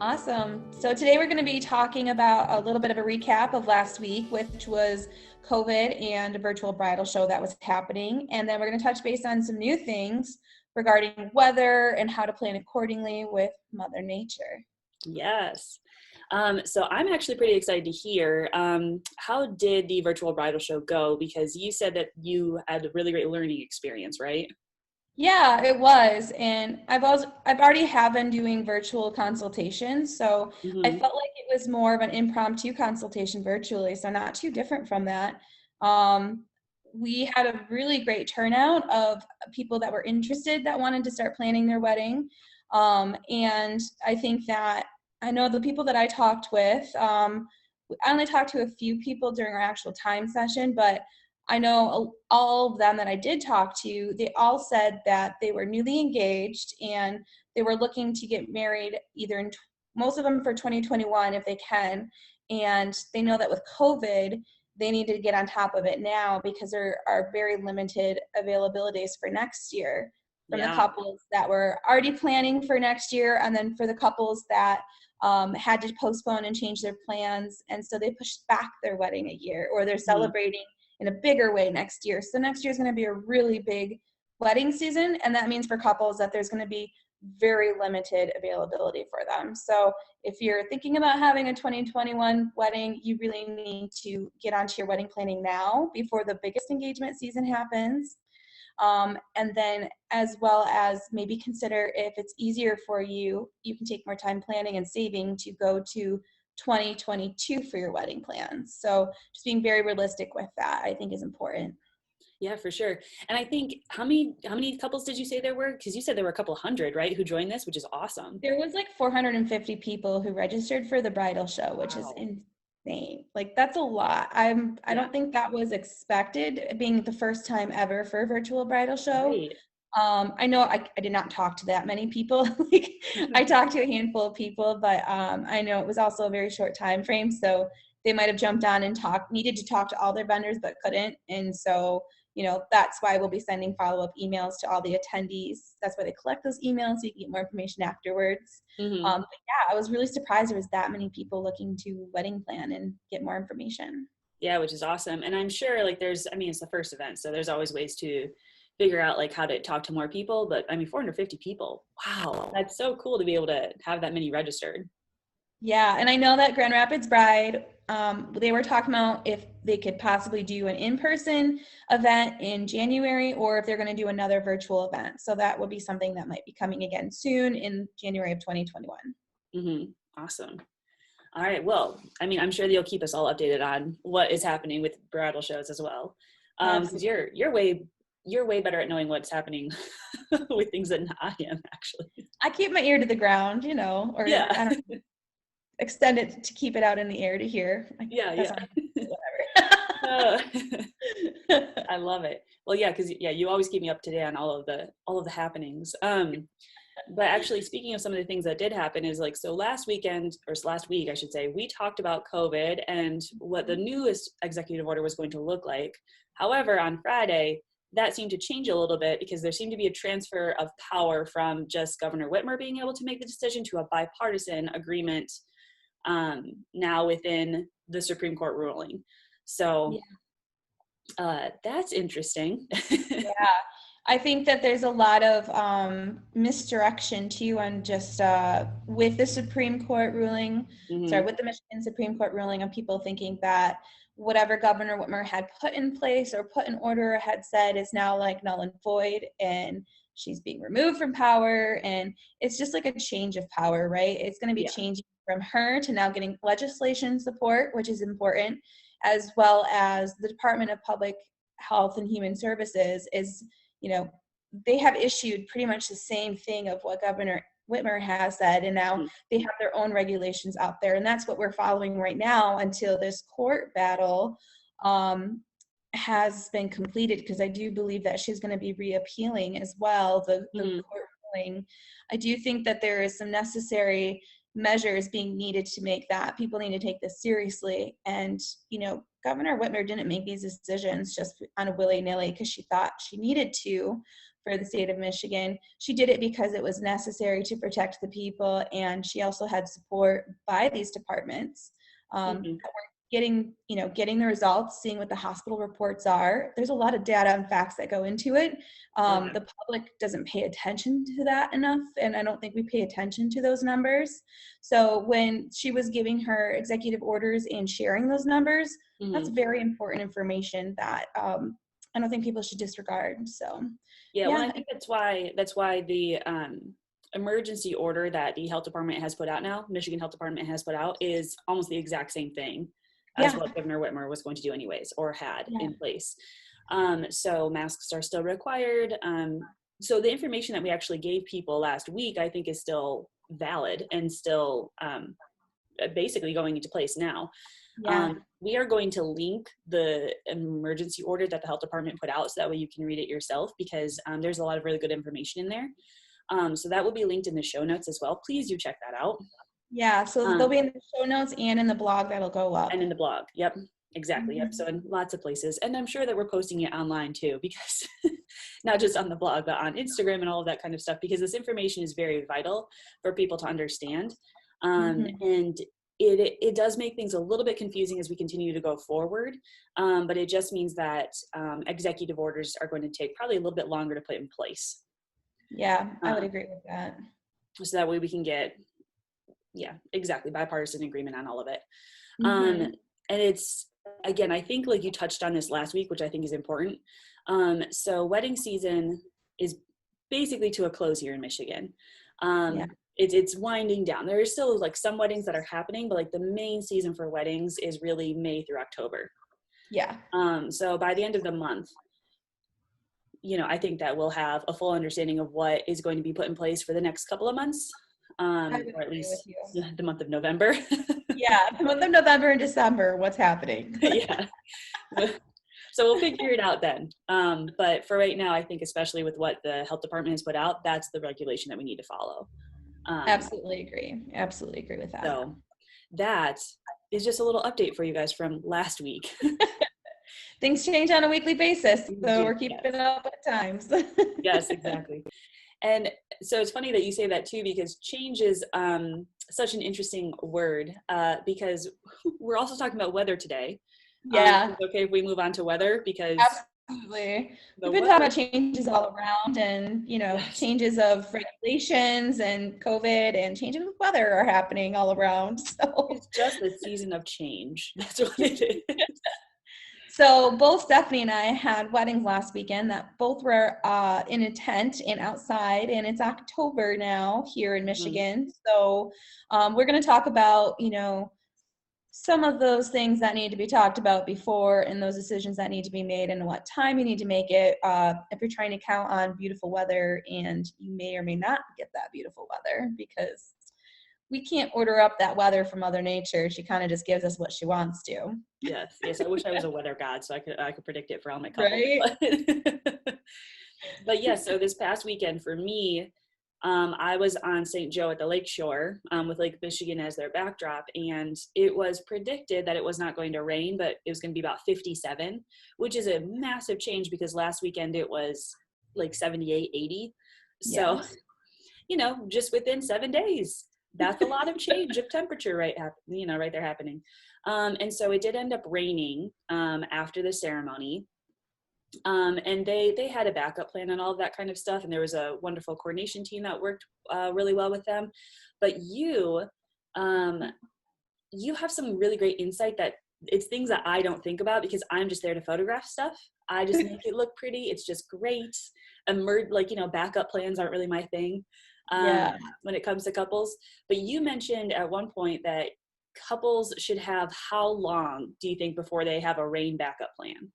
Awesome. So today we're going to be talking about a little bit of a recap of last week, which was COVID and a virtual bridal show that was happening. And then we're going to touch base on some new things regarding weather and how to plan accordingly with Mother Nature. Yes. So I'm actually pretty excited to hear, how did the virtual bridal show go? Because you said that you had a really great learning experience, right? Yeah, it was. And I've already have been doing virtual consultations. So I Mm-hmm. felt like it was more of an impromptu consultation virtually. So not too different from that. Um, we had a really great turnout of people that were interested that wanted to start planning their wedding. And I think that I know the people that I talked with, I only talked to a few people during our actual time session, but I know all of them that I did talk to, they all said that they were newly engaged and they were looking to get married either most of them for 2021 if they can. And they know that with COVID, they need to get on top of it now because there are very limited availabilities for next year from the Yeah. couples that were already planning for next year, and then for the couples that had to postpone and change their plans. And so they pushed back their wedding a year, or they're Mm-hmm. celebrating in a bigger way next year. So next year is going to be a really big wedding season, and that means for couples that there's going to be very limited availability for them. So if you're thinking about having a 2021 wedding, you really need to get onto your wedding planning now before the biggest engagement season happens. And then as well as maybe consider if it's easier for you, you can take more time planning and saving to go to 2022 for your wedding plans. So just being very realistic with that, I think, is important. Yeah, for sure. And I think how many couples did you say there were? Because you said there were a couple hundred, right, who joined this, which is awesome. There was like 450 people who registered for the bridal show, which is Wow. insane. Like that's a lot. I Yeah. don't think that was expected, being the first time ever for a virtual bridal show. Right. I know I did not talk to that many people. Like I talked to a handful of people, but I know it was also a very short time frame. So they might have jumped on and needed to talk to all their vendors, but couldn't. And so, that's why we'll be sending follow-up emails to all the attendees. That's why they collect those emails so you can get more information afterwards. Mm-hmm. But yeah, I was really surprised there was that many people looking to wedding plan and get more information. Yeah, which is awesome. And I'm sure like it's the first event, so there's always ways to figure out like how to talk to more people. But 450 people. Wow. That's so cool to be able to have that many registered. Yeah, and I know that Grand Rapids Bride, they were talking about if they could possibly do an in-person event in January, or if they're going to do another virtual event. So that would be something that might be coming again soon in January of 2021. Mm-hmm. Awesome. All right. Well, I'm sure that you'll keep us all updated on what is happening with bridal shows as well. Because Absolutely. you're way better at knowing what's happening with things than I am, actually. I keep my ear to the ground, or Yeah. I don't extend it to keep it out in the air to hear. Like, Yeah. that's Yeah. whatever. Uh, I love it. Well, yeah, because you always keep me up to date on all of the happenings. But actually, speaking of some of the things that did happen, is like, so last week, I should say, we talked about COVID and what the newest executive order was going to look like. However, on Friday, that seemed to change a little bit because there seemed to be a transfer of power from just Governor Whitmer being able to make the decision to a bipartisan agreement, now within the Supreme Court ruling. So that's interesting. Yeah, I think that there's a lot of misdirection too, on just with the Supreme Court ruling. Sorry, Hmm. with the Michigan Supreme Court ruling, on people thinking that whatever Governor Whitmer had put in place or put in order had said is now like null and void, and she's being removed from power, and it's just like a change of power, right? It's going to be Yeah. changing from her to now getting legislation support, which is important, as well as the Department of Public Health and Human Services is, you know, they have issued pretty much the same thing of what Governor Whitmer has said, and now Mhm. they have their own regulations out there, and that's what we're following right now until this court battle has been completed, because I do believe that she's going to be reappealing as well the Mhm. court ruling. I do think that there is some necessary measures being needed to make that. People need to take this seriously, and Governor Whitmer didn't make these decisions just on a willy-nilly because she thought she needed to for the state of Michigan. She did it because it was necessary to protect the people, and she also had support by these departments that were getting the results, seeing what the hospital reports are. There's a lot of data and facts that go into it. The public doesn't pay attention to that enough, and I don't think we pay attention to those numbers. So when she was giving her executive orders and sharing those numbers, that's very important information that I don't think people should disregard. So well, I think that's why the emergency order that the health department has put out now, Michigan Health Department has put out, is almost the exact same thing as what Governor Whitmer was going to do anyways, or had in place. So masks are still required. So the information that we actually gave people last week, I think, is still valid and still basically going into place now. We are going to link the emergency order that the health department put out, so that way you can read it yourself, because there's a lot of really good information in there. So that will be linked in the show notes as well. Please do check that out. So they'll be in the show notes and in the blog that'll go up. And in the blog, yep, exactly, yep. So in lots of places, and I'm sure that we're posting it online too, because not just on the blog, but on Instagram and all of that kind of stuff, because this information is very vital for people to understand. And it does make things a little bit confusing as we continue to go forward, but it just means that executive orders are going to take probably a little bit longer to put in place. I would agree with that. So that way we can get, exactly, bipartisan agreement on all of it. And it's, again, I think like you touched on this last week, which I think is important. So wedding season is basically to a close here in Michigan. It's winding down. There are still like some weddings that are happening, but like the main season for weddings is really May through October. So by the end of the month, I think that we'll have a full understanding of what is going to be put in place for the next couple of months, or at least the month of November. The month of November and December, what's happening. So we'll figure it out then. But for right now, I think especially with what the health department has put out, that's the regulation that we need to follow. Absolutely agree with that. So that is just a little update for you guys from last week. Things change on a weekly basis, so we're keeping it up at times. Yes, exactly. And so it's funny that you say that too, because change is such an interesting word, because we're also talking about weather today. It's okay if we move on to weather, because absolutely, we've been talking about changes all around, and changes of regulations and COVID and changes of weather are happening all around. So it's just a season of change. That's what it is. So both Stephanie and I had weddings last weekend that both were in a tent and outside, and it's October now here in Michigan. So we're going to talk about, some of those things that need to be talked about before, and those decisions that need to be made, and what time you need to make it if you're trying to count on beautiful weather, and you may or may not get that beautiful weather, because we can't order up that weather from Mother Nature. She kind of just gives us what she wants to. Yes. I wish I was a weather god so I could predict it for all my couples. Right? But yes, so this past weekend for me, I was on St. Joe at the lakeshore with Lake Michigan as their backdrop, and it was predicted that it was not going to rain, but it was going to be about 57, which is a massive change because last weekend it was like 78, 80. So, just within 7 days. That's a lot of change of temperature right there happening. And so it did end up raining after the ceremony. And they had a backup plan and all of that kind of stuff. And there was a wonderful coordination team that worked really well with them. But you have some really great insight that it's things that I don't think about because I'm just there to photograph stuff. I just make it look pretty. It's just great. Backup plans aren't really my thing. When it comes to couples. But you mentioned at one point that couples should have how long do you think before they have a rain backup plan?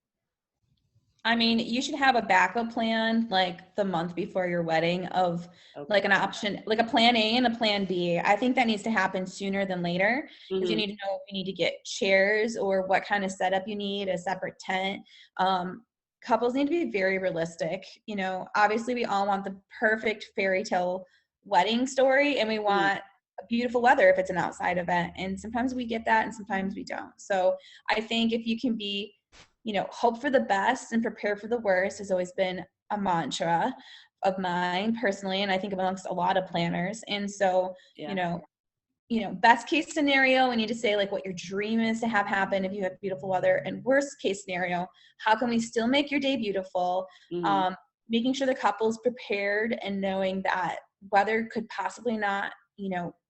I mean, you should have a backup plan like the month before your wedding of like an option, like a plan A and a plan B. I think that needs to happen sooner than later because you need to know if you need to get chairs or what kind of setup you need, a separate tent. Couples need to be very realistic. Obviously we all want the perfect fairy tale wedding story, and we want beautiful weather if it's an outside event, and sometimes we get that and sometimes we don't. So I think if you can be hope for the best and prepare for the worst has always been a mantra of mine personally, and I think amongst a lot of planners. And so, Yeah. Best case scenario, we need to say like what your dream is to have happen if you have beautiful weather, and worst case scenario, how can we still make your day beautiful? Mm-hmm. Making sure the couple's prepared and knowing that weather could possibly not,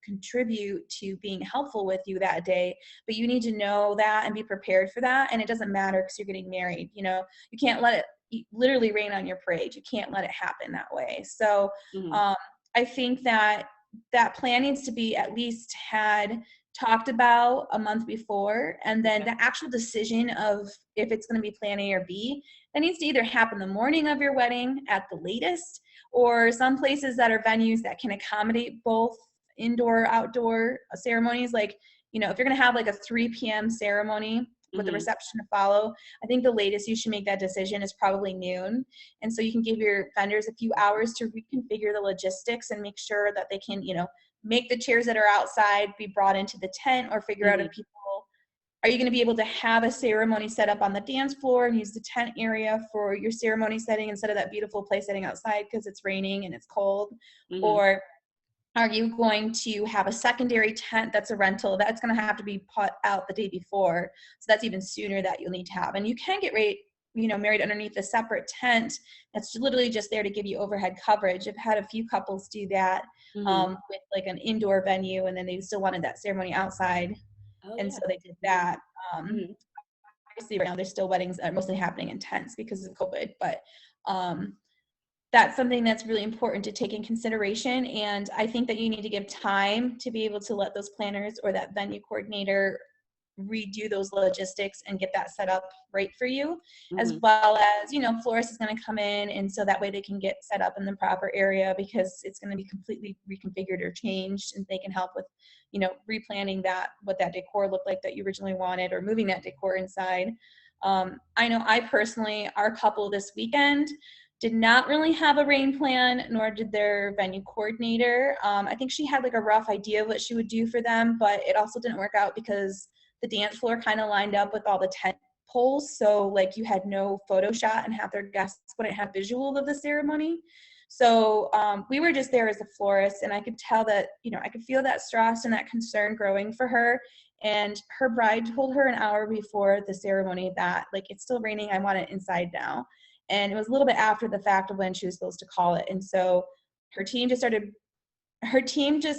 contribute to being helpful with you that day, but you need to know that and be prepared for that. And it doesn't matter because you're getting married. You can't let it literally rain on your parade. You can't let it happen that way. So Mm-hmm. I think that plan needs to be at least had talked about a month before, and then the actual decision of if it's going to be plan A or B, that needs to either happen the morning of your wedding at the latest, or some places that are venues that can accommodate both indoor outdoor ceremonies. Like, if you're going to have like a 3 p.m. ceremony with the reception to follow, I think the latest you should make that decision is probably noon. And so you can give your vendors a few hours to reconfigure the logistics and make sure that they can, make the chairs that are outside be brought into the tent, or figure out if people, are you going to be able to have a ceremony set up on the dance floor and use the tent area for your ceremony setting instead of that beautiful place setting outside because it's raining and it's cold? Or are you going to have a secondary tent that's a rental that's going to have to be put out the day before? So that's even sooner that you'll need to have. And you can get married underneath a separate tent that's literally just there to give you overhead coverage. I've had a few couples do that with like an indoor venue, and then they still wanted that ceremony outside. So they did that. Obviously right now there's still weddings that are mostly happening in tents because of COVID, but that's something that's really important to take in consideration. And I think that you need to give time to be able to let those planners or that venue coordinator redo those logistics and get that set up right for you, as well as, florist is going to come in, and so that way they can get set up in the proper area because it's going to be completely reconfigured or changed, and they can help with, replanning what that decor looked like that you originally wanted, or moving that decor inside. I know I personally, our couple this weekend did not really have a rain plan, nor did their venue coordinator. I think she had like a rough idea of what she would do for them, but it also didn't work out because the dance floor kind of lined up with all the tent poles. So like you had no photo shot, and half their guests wouldn't have visual of the ceremony. So we were just there as a florist, and I could tell that, I could feel that stress and that concern growing for her. And her bride told her an hour before the ceremony that like, it's still raining, I want it inside now. And it was a little bit after the fact of when she was supposed to call it. And so her team just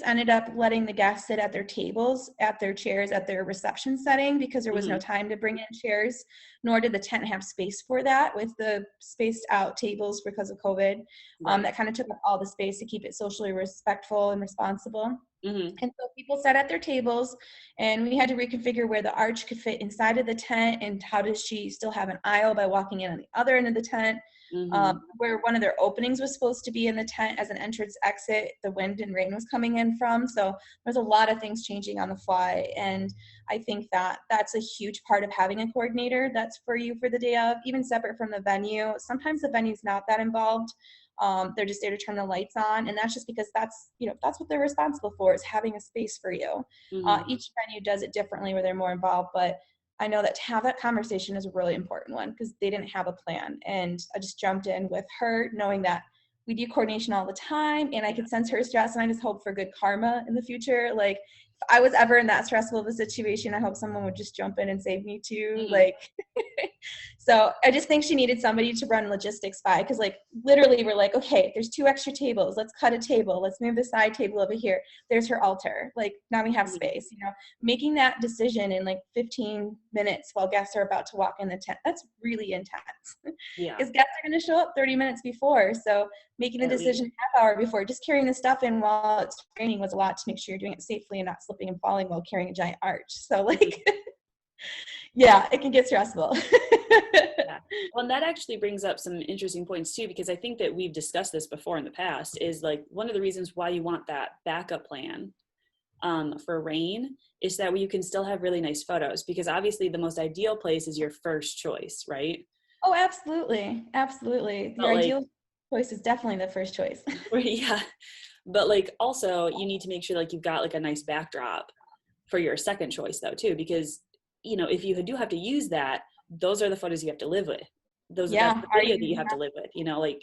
ended up letting the guests sit at their tables, at their chairs, at their reception setting, because there was no time to bring in chairs, nor did the tent have space for that with the spaced out tables because of COVID. That kind of took up all the space to keep it socially respectful and responsible. And so people sat at their tables, and we had to reconfigure where the arch could fit inside of the tent, and how does she still have an aisle by walking in on the other end of the tent. Where one of their openings was supposed to be in the tent as an entrance exit, the wind and rain was coming in from. So there's a lot of things changing on the fly. And I think that that's a huge part of having a coordinator that's for you for the day of, even separate from the venue. Sometimes the venue's not that involved. They're just there to turn the lights on. And that's just because that's what they're responsible for, is having a space for you. Each venue does it differently where they're more involved, but I know that to have that conversation is a really important one because they didn't have a plan. And I just jumped in with her knowing that we do coordination all the time, and I could sense her stress, and I just hope for good karma in the future. Like if I was ever in that stressful of a situation, I hope someone would just jump in and save me too. Like, so I just think she needed somebody to run logistics by, because like literally we're like, okay, there's 2 extra tables. Let's cut a table. Let's move the side table over here. There's her altar. Like now we have space, making that decision in like 15 minutes while guests are about to walk in the tent. That's really intense. Because guests are going to show up 30 minutes before. So making the decision half hour before, just carrying the stuff in while it's raining was a lot to make sure you're doing it safely and not slipping and falling while carrying a giant arch. So like, yeah, it can get stressful. Well, and that actually brings up some interesting points too, because I think that we've discussed this before in the past, is like one of the reasons why you want that backup plan for rain is that you can still have really nice photos, because obviously the most ideal place is your first choice, right? Oh, absolutely. Absolutely. Your ideal choice is definitely the first choice. Yeah. But like also you need to make sure like you've got like a nice backdrop for your second choice though too, because if you do have to use that, those are the photos you have to live with, that's Yeah. the video that you have to live with, you know, like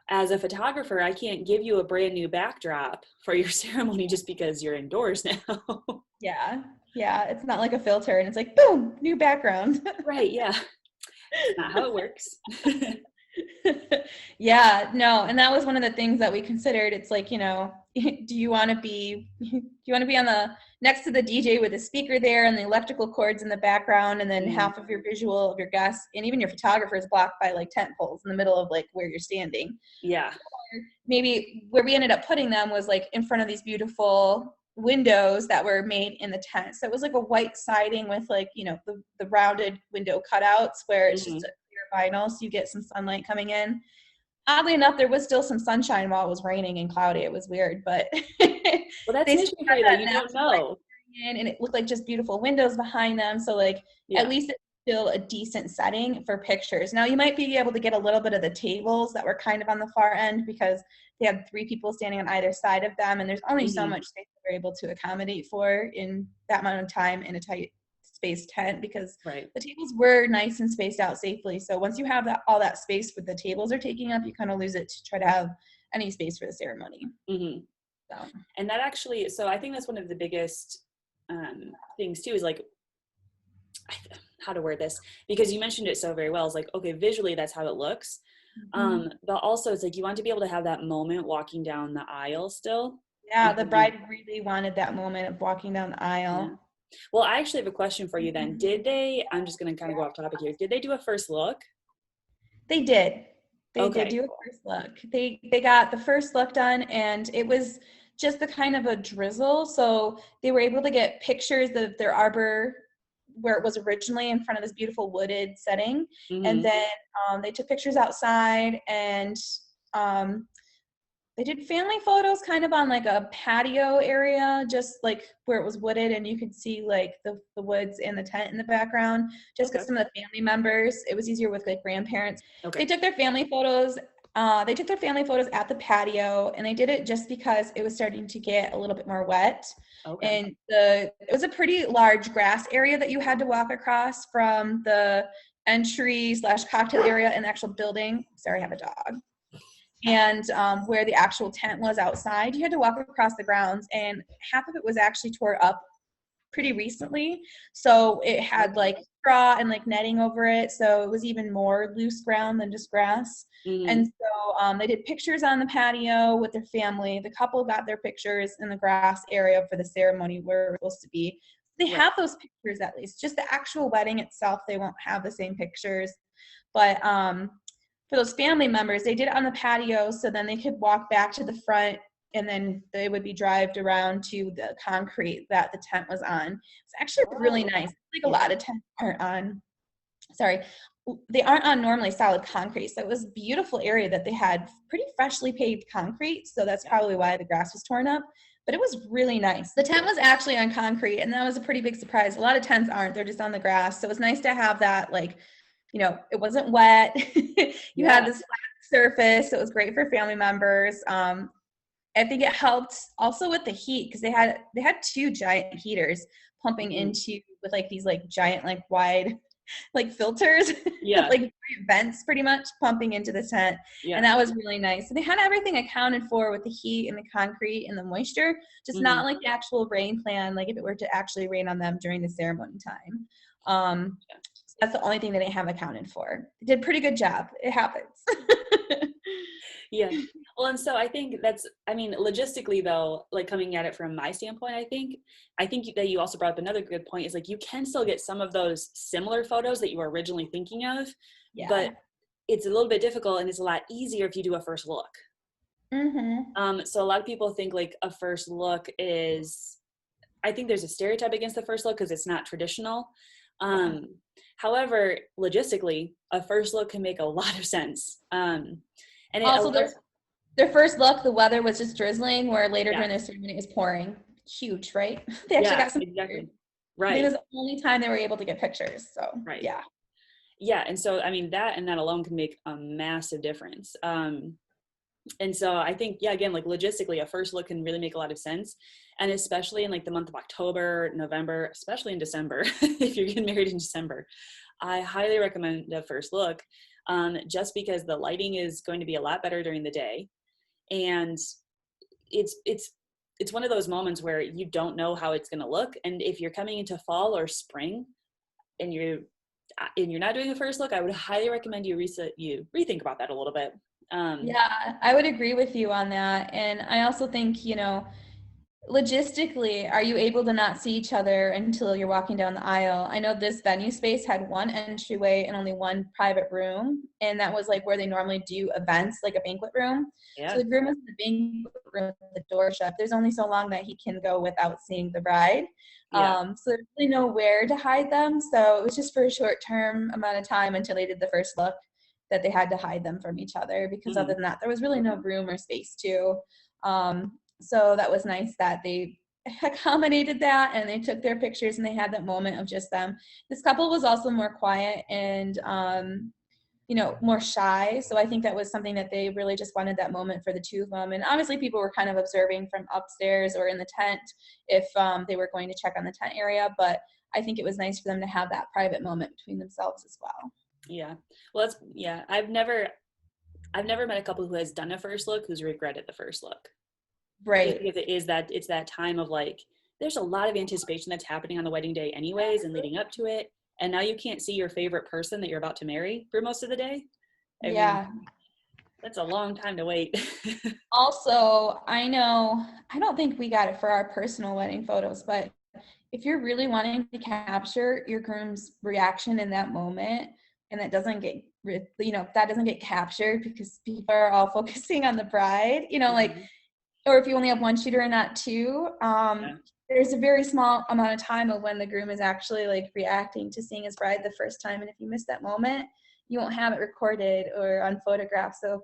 as a photographer, I can't give you a brand new backdrop for your ceremony just because you're indoors now. Yeah. Yeah. It's not like a filter and it's like, boom, new background. Right. Yeah. It's not how it works. Yeah, no, and that was one of the things that we considered. It's like, you know, do you want to be on the next to the DJ with the speaker there and the electrical cords in the background, and then half of your visual of your guests and even your photographer is blocked by like tent poles in the middle of like where you're standing. Yeah. Or maybe where we ended up putting them was like in front of these beautiful windows that were made in the tent. So it was like a white siding with like, you know, the rounded window cutouts where it's just a clear vinyl, so you get some sunlight coming in. Oddly enough, there was still some sunshine while it was raining and cloudy. It was weird, but well, that's they interesting for you that you don't know. and it looked like just beautiful windows behind them. So like at least it's still a decent setting for pictures. Now you might be able to get a little bit of the tables that were kind of on the far end because they had 3 people standing on either side of them, and there's only so much space they're able to accommodate for in that amount of time in a tight space tent, because the tables were nice and spaced out safely. So once you have all that space with the tables are taking up, you kind of lose it to try to have any space for the ceremony. So. And that actually, so I think that's one of the biggest things too, is like, how to word this, because you mentioned it so very well. It's like, okay, visually that's how it looks. But also it's like, you want to be able to have that moment walking down the aisle still. Yeah, the bride really wanted that moment of walking down the aisle. Yeah. Well, I actually have a question for you then. Did they, I'm just going to kind of go off topic here. Did they do a first look? They did. They did do a first look. They got the first look done, and it was just the kind of a drizzle. So they were able to get pictures of their arbor where it was originally in front of this beautiful wooded setting. And then they took pictures outside, and they did family photos kind of on like a patio area, just like where it was wooded and you could see like the woods and the tent in the background, just because some of the family members, it was easier with like grandparents. They took their family photos. They took their family photos at the patio, and they did it just because it was starting to get a little bit more wet. And it was a pretty large grass area that you had to walk across from the entry/cocktail area in the actual building. Sorry, I have a dog. And where the actual tent was outside, you had to walk across the grounds, and half of it was actually tore up pretty recently. So it had like straw and like netting over it. So it was even more loose ground than just grass. And so they did pictures on the patio with their family. The couple got their pictures in the grass area for the ceremony where it was supposed to be. They have those pictures at least. Just the actual wedding itself, they won't have the same pictures. But for those family members, they did it on the patio, so then they could walk back to the front, and then they would be drived around to the concrete that the tent was on. It's actually really nice. Like a lot of tents aren't on, they aren't on normally solid concrete. So it was a beautiful area that they had pretty freshly paved concrete, so that's probably why the grass was torn up. But it was really nice. The tent was actually on concrete, and that was a pretty big surprise. A lot of tents aren't. They're just on the grass. So it was nice to have that, like, you know, it wasn't wet. You had this flat surface. So it was great for family members. I think it helped also with the heat, because they had 2 giant heaters pumping into with like these like giant like wide like filters, like vents pretty much pumping into the tent. And that was really nice. And they had everything accounted for with the heat and the concrete and the moisture, just not like the actual rain plan, like if it were to actually rain on them during the ceremony time. That's the only thing that they have accounted for. They did a pretty good job. It happens. Well, and so I think that's, I mean, logistically though, like coming at it from my standpoint, I think that you also brought up another good point is like, you can still get some of those similar photos that you were originally thinking of, but it's a little bit difficult, and it's a lot easier if you do a first look. So a lot of people think like a first look is, I think there's a stereotype against the first look because it's not traditional. However, logistically, a first look can make a lot of sense. And also, their first look, the weather was just drizzling, where later during their ceremony it was pouring. Huge, right? They actually got some pictures. It was the only time they were able to get pictures. So and so I mean that alone can make a massive difference. And so I think, again, like logistically, a first look can really make a lot of sense. And especially in like the month of October, November, especially in December, if you're getting married in December, I highly recommend the first look, just because the lighting is going to be a lot better during the day. And it's one of those moments where you don't know how it's going to look. And if you're coming into fall or spring and you're not doing a first look, I would highly recommend you rethink about that a little bit. Yeah, I would agree with you on that. And I also think, logistically, are you able to not see each other until you're walking down the aisle? I know this venue space had one entryway and only one private room, and that was like where they normally do events, like a banquet room. Yeah. So the groom was in the banquet room with the door shut. There's only so long that he can go without seeing the bride. Yeah. So there's really nowhere to hide them. So it was just for a short term amount of time until they did the first look that they had to hide them from each other, because other than that, there was really no room or space to. So that was nice that they accommodated that, and they took their pictures and they had that moment of just them. This couple was also more quiet and, more shy. So I think that was something that they really just wanted that moment for the two of them. And obviously people were kind of observing from upstairs or in the tent if they were going to check on the tent area. But I think it was nice for them to have that private moment between themselves as well. Yeah. Well, I've never met a couple who has done a first look who's regretted the first look. Right. Because it's that time of like, there's a lot of anticipation that's happening on the wedding day anyways and leading up to it. And now you can't see your favorite person that you're about to marry for most of the day. I mean, that's a long time to wait. Also, I don't think we got it for our personal wedding photos, but if you're really wanting to capture your groom's reaction in that moment, and that doesn't get, that doesn't get captured because people are all focusing on the bride, or if you only have one shooter and not two, there's a very small amount of time of when the groom is actually like reacting to seeing his bride the first time. And if you miss that moment, you won't have it recorded or on photograph. So,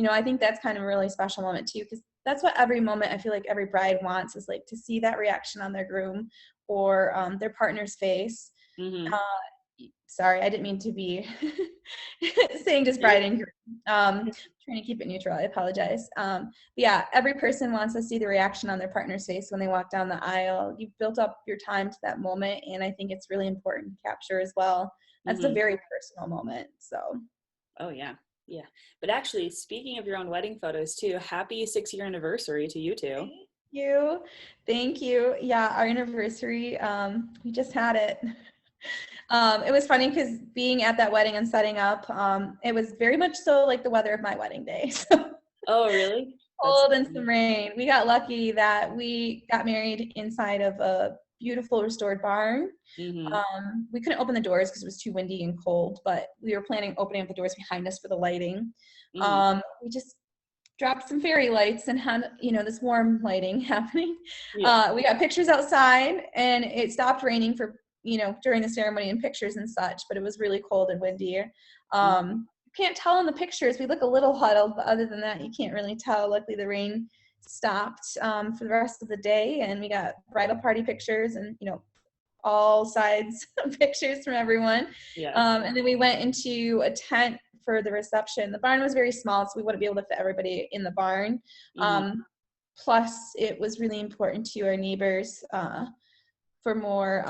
I think that's kind of a really special moment too, because that's what every moment I feel like every bride wants, is like to see that reaction on their groom or their partner's face. Mm-hmm. Sorry, I didn't mean to be saying just bride and groom. Trying to keep it neutral. I apologize. But yeah, every person wants to see the reaction on their partner's face when they walk down the aisle. You've built up your time to that moment, and I think it's really important to capture as well. That's a very personal moment. So. Oh yeah. Yeah. But actually, speaking of your own wedding photos too, happy 6-year anniversary to you two. Thank you. Yeah, our anniversary, we just had it. It was funny because being at that wedding and setting up, it was very much so like the weather of my wedding day. So oh, really? Cold and some rain. We got lucky that we got married inside of a beautiful restored barn. We couldn't open the doors because it was too windy and cold, but we were planning opening up the doors behind us for the lighting. We just dropped some fairy lights and had, this warm lighting happening. We got pictures outside, and it stopped raining for, during the ceremony and pictures and such, but it was really cold and windy. You can't tell in the pictures. We look a little huddled, but other than that, you can't really tell. Luckily, the rain stopped for the rest of the day, and we got bridal party pictures and, all sides pictures from everyone. And then we went into a tent for the reception. The barn was very small, so we wouldn't be able to fit everybody in the barn. Plus, it was really important to our neighbors for more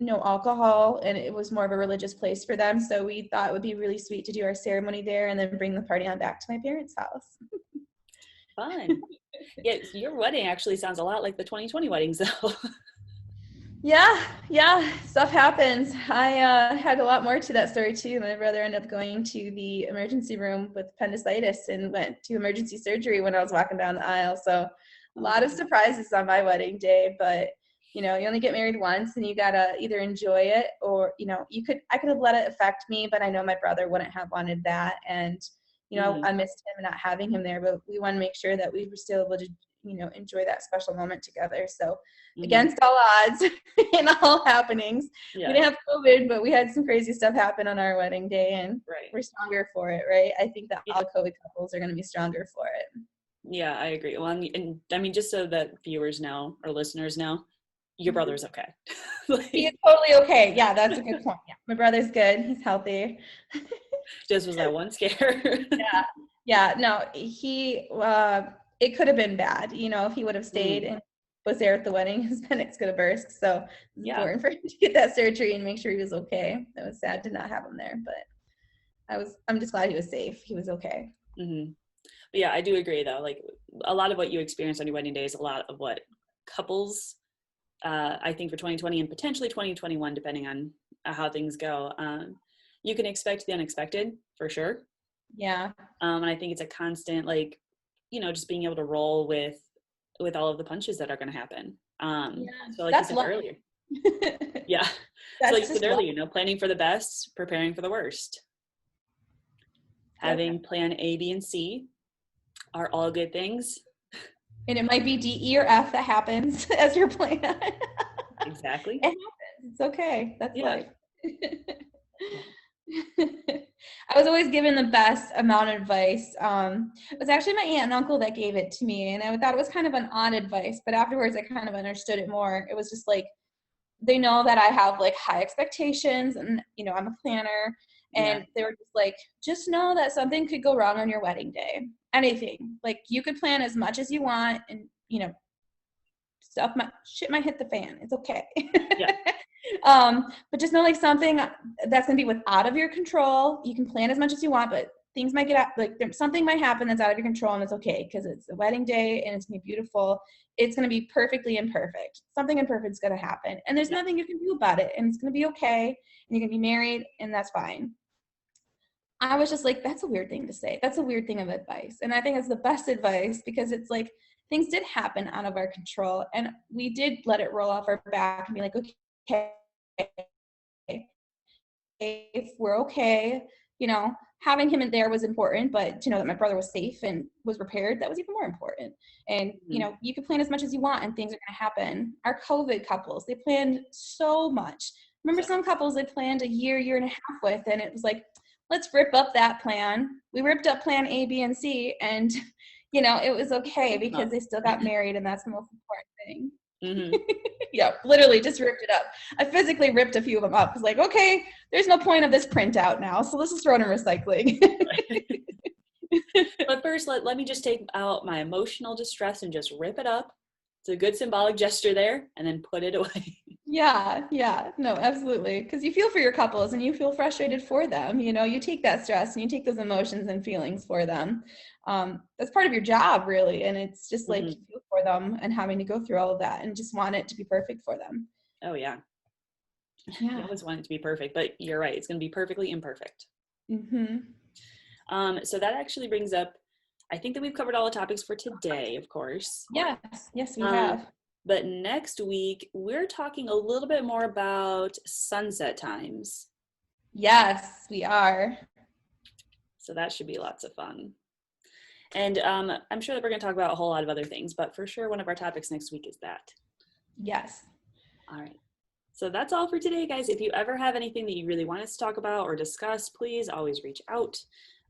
no alcohol, and it was more of a religious place for them. So we thought it would be really sweet to do our ceremony there and then bring the party on back to my parents' house. Fun. Yeah, your wedding actually sounds a lot like the 2020 weddings though. Yeah, stuff happens. I had a lot more to that story too. My brother ended up going to the emergency room with appendicitis and went to emergency surgery when I was walking down the aisle. So a lot of surprises on my wedding day, but you only get married once, and you gotta either enjoy it or, I could have let it affect me, but I know my brother wouldn't have wanted that. And, I missed him not having him there, but we want to make sure that we were still able to, enjoy that special moment together. So against all odds and all happenings, we didn't have COVID, but we had some crazy stuff happen on our wedding day, and we're stronger for it, right? I think that all COVID couples are going to be stronger for it. Yeah, I agree. Well, and I mean, just so that viewers know or listeners know, your brother's okay. He is totally okay. Yeah, that's a good point. Yeah, my brother's good. He's healthy. Just was that one scare. Yeah. No, he, it could have been bad, if he would have stayed. And was there at the wedding. His appendix could have burst. So it's important for him to get that surgery and make sure he was okay. It was sad to not have him there, but I'm just glad he was safe. He was okay. Mm-hmm. But yeah, I do agree though. Like a lot of what you experience on your wedding day is a lot of what couples, I think for 2020 and potentially 2021, depending on how things go, you can expect the unexpected for sure. Yeah. And I think it's a constant, like, just being able to roll with all of the punches that are going to happen. So like you said earlier. Yeah. So like you said earlier, planning for the best, preparing for the worst. Having plan A, B, and C are all good things. And it might be D, E, or F that happens as your plan. Exactly. It happens. It's okay. That's life. I was always given the best amount of advice. It was actually my aunt and uncle that gave it to me, and I thought it was kind of an odd advice, but afterwards I kind of understood it more. It was just like, they know that I have like high expectations, and I'm a planner, and they were just like, just know that something could go wrong on your wedding day. Anything. Like, you could plan as much as you want, and shit might hit the fan. It's okay. Yeah. But just know, like, something that's gonna be out of your control. You can plan as much as you want, but things might get out, like something might happen that's out of your control, and it's okay, because it's a wedding day and it's gonna be beautiful. It's gonna be perfectly imperfect. Something imperfect is gonna happen, and there's nothing you can do about it, and it's gonna be okay, and you're gonna be married, and that's fine. I was just like, that's a weird thing to say. That's a weird thing of advice. And I think it's the best advice, because it's like, things did happen out of our control, and we did let it roll off our back and be like, okay, if we're okay, having him in there was important, but to know that my brother was safe and was repaired, that was even more important. And, you can plan as much as you want, and things are going to happen. Our COVID couples, they planned so much. Remember some couples they planned a year and a half with, and it was like, let's rip up that plan. We ripped up plan A, B, and C, and, it was okay, because they still got married, and that's the most important thing. Mm-hmm. Yeah, literally just ripped it up. I physically ripped a few of them up. It's like, okay, there's no point of this printout now, so let's just throw it in recycling. But first, let me just take out my emotional distress and just rip it up. It's a good symbolic gesture there, and then put it away. Yeah, no, absolutely. Because you feel for your couples, and you feel frustrated for them. You take that stress and you take those emotions and feelings for them. That's part of your job, really. And it's just like, you feel for them and having to go through all of that and just want it to be perfect for them. Oh, yeah. You always want it to be perfect, but you're right. It's going to be perfectly imperfect. Mm-hmm. So that actually brings up, I think that we've covered all the topics for today, of course. Yes, we have. But next week, we're talking a little bit more about sunset times. Yes, we are. So that should be lots of fun. And I'm sure that we're going to talk about a whole lot of other things, but for sure, one of our topics next week is that. Yes. All right. So that's all for today, guys. If you ever have anything that you really want us to talk about or discuss, please always reach out.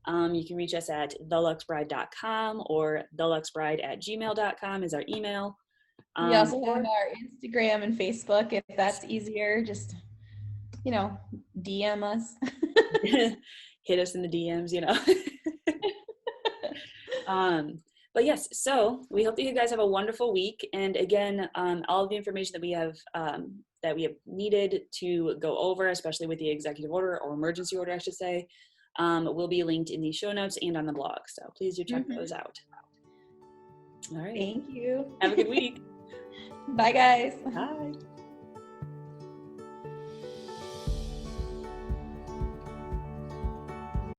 You can reach us at theluxbride.com or theluxbride@gmail.com is our email. We also have our Instagram and Facebook, if that's easier. Just, DM us. Hit us in the DMs, But yes, so we hope that you guys have a wonderful week. And again, all of the information that we have needed to go over, especially with the executive order or emergency order, I should say, will be linked in the show notes and on the blog. So please do check those out. All right. Thank you. Have a good week. Bye, guys. Bye.